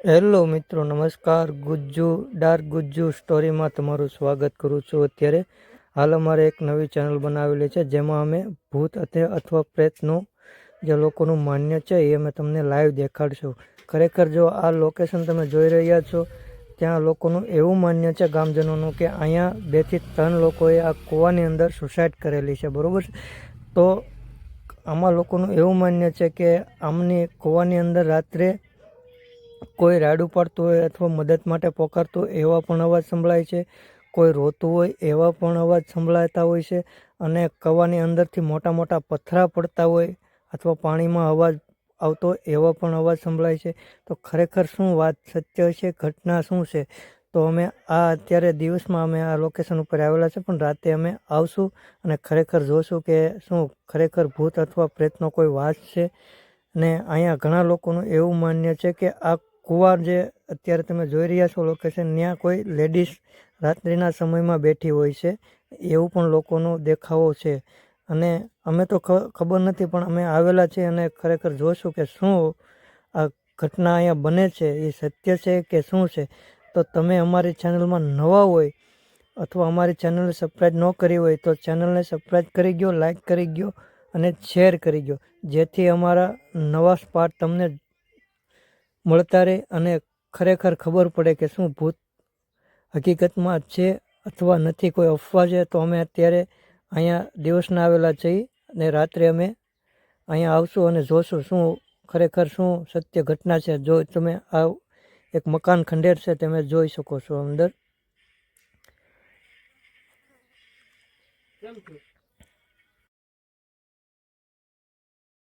Hello મિત્રો, નમસ્કાર. Gujju dark Gujju સ્ટોરીમાં તમારું સ્વાગત કરું છું. અત્યારે હાલ અમારે એક નવી ચેનલ બનાવેલી છે, જેમાં અમે ભૂત અથવા પ્રેતનું જે લોકોનું માન્ય છે એ અમે તમને લાઈવ દેખાડશું. ખરેખર જો આ લોકેશન તમે જોઈ રહ્યા છો, ત્યાં લોકોનું એવું માન્ય છે ગામજનોનું કે અહીંયા 2 થી 3 લોકોએ આ કૂવાની અંદર સુસાઇડ કરેલી છે, બરાબર. તો આમાં લોકોનું એવું માન્ય છે કે આમની કૂવાની અંદર રાત્રે કોઈ રાડું પાડતું હોય અથવા મદદ માટે પોકારતું હોય એવા પણ અવાજ સંભળાય છે. કોઈ રોતું હોય એવા પણ અવાજ સંભળાતા હોય છે. અને કૂવાની અંદરથી મોટા મોટા પથરા પડતા હોય અથવા પાણીમાં અવાજ આવતો હોય એવા પણ અવાજ સંભળાય છે. તો ખરેખર શું વાત સત્ય છે, ઘટના શું છે? તો અમે અત્યારે દિવસમાં અમે આ લોકેશન ઉપર આવેલા છે, પણ રાતે અમે આવશું અને ખરેખર જોશું કે શું ખરેખર ભૂત અથવા પ્રેતનો કોઈ વાસ છે. ને અહીંયા ઘણા લોકોનું એવું માન્ય છે કે આ કૂવા જે અત્યારે તમે જોઈ રહ્યા છો લોકેશન, ત્યાં કોઈ લેડીઝ રાત્રિના સમયમાં બેઠી હોય છે એવું પણ લોકોનો દેખાવો છે. અને અમે તો ખબર નથી, પણ અમે આવેલા છીએ અને ખરેખર જોશું કે શું આ ઘટના અહીંયા બને છે એ સત્ય છે કે શું છે. તો તમે અમારી ચેનલમાં નવા હોય અથવા અમારી ચેનલને સબસ્ક્રાઈબ ન કરી હોય તો ચેનલને સબસ્ક્રાઈબ કરી ગયો, લાઈક કરી ગયો અને શેર કરી ગયો, જેથી અમારા નવા પાર્ટ તમને મળતા રહે અને ખરેખર ખબર પડે કે શું ભૂત હકીકતમાં છે અથવા નથી, કોઈ અફવા છે. તો અમે અત્યારે અહીંયા દિવસના આવેલા છીએ અને રાત્રે અમે અહીંયા આવશું અને જોશું શું ખરેખર શું સત્ય ઘટના છે. જો તમે આ એક મકાન ખંડેર છે, તમે જોઈ શકો છો અંદર.